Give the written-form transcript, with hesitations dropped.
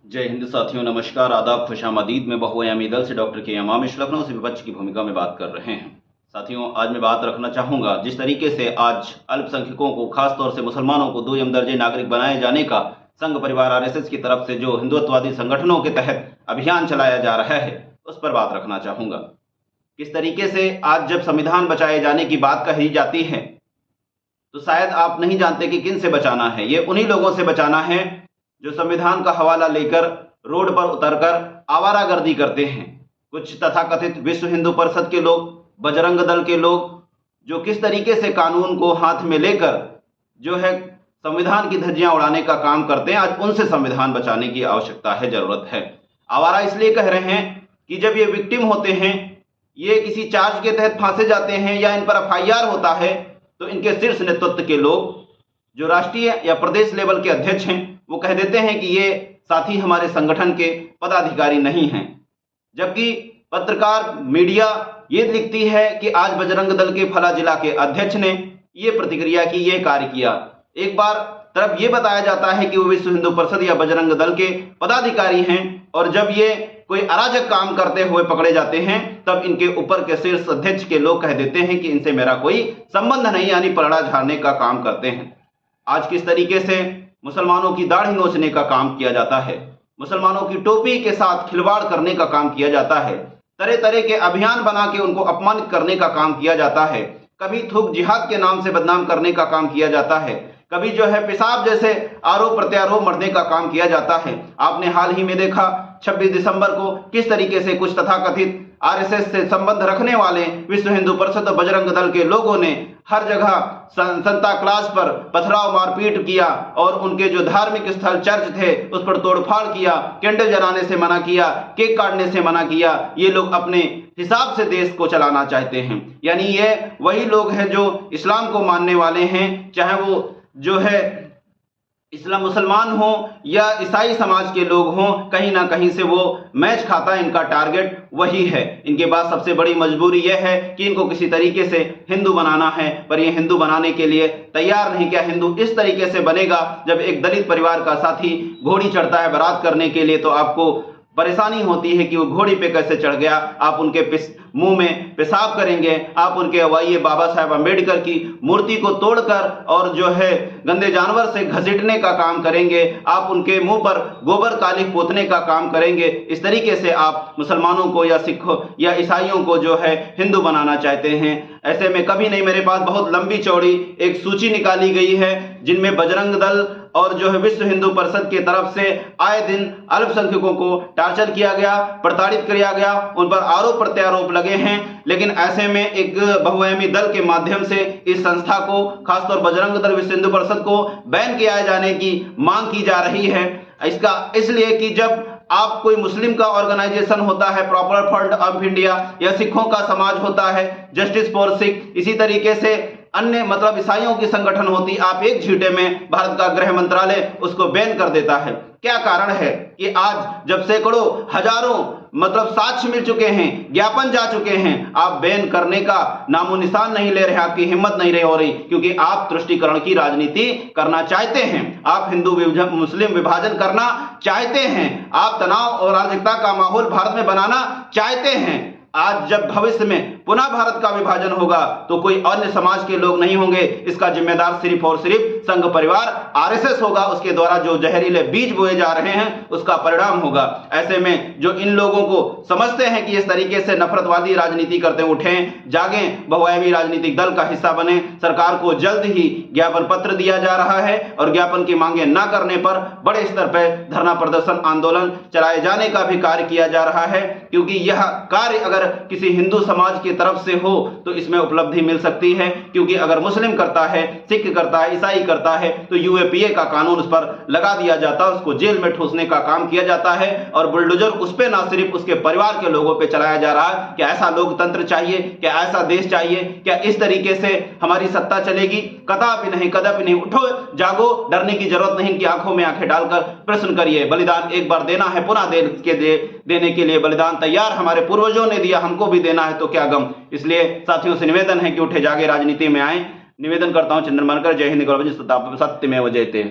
जय हिंद साथियों, नमस्कार, आदाब, खुशामदीद। मैं बहुआयामी दल से डॉक्टर के अमामिश लखनऊ से विपक्ष की भूमिका में बात कर रहे हैं। साथियों, आज मैं बात रखना चाहूँगा जिस तरीके से आज अल्पसंख्यकों को, खासतौर से मुसलमानों को दुय्यम दर्जे नागरिक बनाए जाने का संघ परिवार आरएसएस की तरफ से जो हिंदुत्ववादी संगठनों के तहत अभियान चलाया जा रहा है, उस पर बात रखना चाहूँगा। किस तरीके से आज जब संविधान बचाए जाने की बात कही जाती है, तो शायद आप नहीं जानते कि किन से बचाना है। ये उन्हीं लोगों से बचाना है जो संविधान का हवाला लेकर रोड पर उतरकर आवारागर्दी करते हैं। कुछ तथाकथित विश्व हिंदू परिषद के लोग, बजरंग दल के लोग, जो किस तरीके से कानून को हाथ में लेकर जो है संविधान की धज्जियां उड़ाने का काम करते हैं, आज उनसे संविधान बचाने की आवश्यकता है, जरूरत है। आवारा इसलिए कह रहे हैं कि जब ये विक्टिम होते हैं, ये किसी चार्ज के तहत फांसे जाते हैं या इन पर एफआईआर होता है, तो इनके शीर्ष नेतृत्व के लोग, जो राष्ट्रीय या प्रदेश लेवल के अध्यक्ष हैं, वो कह देते हैं कि ये साथी हमारे संगठन के पदाधिकारी नहीं हैं। जबकि पत्रकार, मीडिया ये लिखती है कि आज बजरंग दल के फला जिला के अध्यक्ष ने ये प्रतिक्रिया की, ये कार्य किया। एक बार तरफ ये बताया जाता है कि वो विश्व हिंदू परिषद या बजरंग दल के पदाधिकारी हैं, और जब ये कोई अराजक काम करते हुए पकड़े जाते हैं, तब इनके ऊपर के शीर्ष अध्यक्ष के लोग कह देते हैं कि इनसे मेरा कोई संबंध नहीं, यानी पलड़ा झाड़ने का काम करते हैं। आज किस तरीके से मुसलमानों की दाढ़ी नोचने का काम किया जाता है, मुसलमानों की टोपी के साथ खिलवाड़ करने का काम किया जाता है, तरह तरह के अभियान बना के उनको अपमानित करने का काम किया जाता है, कभी थूक जिहाद के नाम से बदनाम करने का काम किया जाता है, कभी जो है पेशाब जैसे आरोप प्रत्यारोप मरने का काम किया जाता है। आपने हाल ही में देखा 26 दिसंबर को किस तरीके से कुछ तथाकथित आरएसएस से संबंध रखने वाले विश्व हिंदू परिषद और बजरंग दल के लोगों ने हर जगह संता क्लास पर पथराव, मारपीट किया, और उनके जो धार्मिक स्थल चर्च थे उस पर तोड़फाड़ किया, कैंडल जलाने से मना किया, केक काटने से मना किया। ये लोग अपने हिसाब से देश को चलाना चाहते हैं। यानी ये वही लोग हैं जो इस्लाम को मानने वाले हैं, चाहे वो जो है इस्लाम मुसलमान हो या ईसाई समाज के लोग हों, कहीं ना कहीं से वो मैच खाता है। इनका टारगेट वही है। इनके पास सबसे बड़ी मजबूरी यह है कि इनको किसी तरीके से हिंदू बनाना है, पर ये हिंदू बनाने के लिए तैयार नहीं। क्या हिंदू इस तरीके से बनेगा? जब एक दलित परिवार का साथी घोड़ी चढ़ता है बारात करने के लिए, तो आपको परेशानी होती है कि वो घोड़ी पे कैसे चढ़ गया। आप उनके मुंह में पेशाब करेंगे, आप उनके अवाइये बाबा साहेब अम्बेडकर की मूर्ति को तोड़कर और जो है गंदे जानवर से घसीटने का काम करेंगे, आप उनके मुंह पर गोबर काली पोतने का काम करेंगे। इस तरीके से आप मुसलमानों को या सिखों या ईसाइयों को जो है हिंदू बनाना चाहते हैं। ऐसे में कभी नहीं, मेरे पास बहुत लंबी चौड़ी एक सूची निकाली गई है जिनमें बजरंग दल और जो है विश्व हिंदू परिषद की तरफ से आए दिन अल्पसंख्यकों को टार्चर किया गया, प्रताड़ित किया गया, उन पर आरोप प्रत्यारोप लगे हैं। लेकिन ऐसे में एक बहुआयामी दल के माध्यम से इस संस्था को, खासतौर बजरंग दल विश्व हिंदू परिषद को बैन किया जाने की मांग की जा रही है। इसका इसलिए कि जब आप कोई मुस्लिम का ऑर्गेनाइजेशन होता है, पॉपुलर फ्रंट ऑफ इंडिया, या सिखों का समाज होता है, जस्टिस फॉर सिख, इसी तरीके से अन्य मतलब ईसाइयों की संगठन होती, आप एक झींटे में भारत का गृह मंत्रालय उसको बैन कर देता है। क्या कारण है कि आज जब सैकड़ों हजारों मतलब साक्ष्य मिल चुके हैं, ज्ञापन जा चुके हैं, आप बैन करने का नामो निशान नहीं ले रहे, आपकी हिम्मत नहीं रही हो रही, क्योंकि आप तुष्टीकरण की राजनीति करना चाहते हैं, आप हिंदू मुस्लिम विभाजन करना चाहते हैं, आप तनाव और अराजकता का माहौल भारत में बनाना चाहते हैं। आज जब भविष्य में पुनः भारत का विभाजन होगा तो कोई अन्य समाज के लोग नहीं होंगे, इसका जिम्मेदार सिर्फ और सिर्फ संघ परिवार आरएसएस होगा। उसके द्वारा जो जहरीले बीज बोए जा रहे हैं उसका परिणाम होगा। ऐसे में जो इन लोगों को समझते हैं कि इस तरीके से नफरतवादी राजनीति करते उठें, जागें, बहुआयामी राजनीतिक दल का हिस्सा बने। सरकार को जल्द ही ज्ञापन पत्र दिया जा रहा है और ज्ञापन की मांगे न करने पर बड़े स्तर पर धरना प्रदर्शन आंदोलन चलाए जाने का भी कार्य किया जा रहा है, क्योंकि यह कार्य अगर किसी हिंदू समाज की तरफ से हो तो इसमें उपलब्धि मिल सकती है। क्योंकि अगर मुस्लिम करता है, सिख करता है, ईसाई करता है, तो यूएपीए का कानून उस पर लगा दिया जाता है, उसको जेल में ठूसने का काम किया जाता है, और बुलडोजर उस पे ना सिर्फ उसके परिवार के लोगों पे चलाया जा रहा है। क्या ऐसा लोकतंत्र चाहिए? क्या ऐसा देश चाहिए? क्या इस तरीके से हमारी सत्ता चलेगी? कदापि नहीं, कदापि नहीं। उठो, जागो, डरने की जरूरत नहीं। कि आंखों में आंखें डालकर प्रश्न करिए। बलिदान एक बार देना है, पुनः देने के लिए बलिदान तैयार हमारे पूर्वजों ने दिया, हमको भी देना है, तो क्या गम। इसलिए साथियों से निवेदन है कि उठे जागे, राजनीति में आए। निवेदन करता हूं, चंद्रमानकर। जय हिंद, गौरव, सत्यमेव जयते।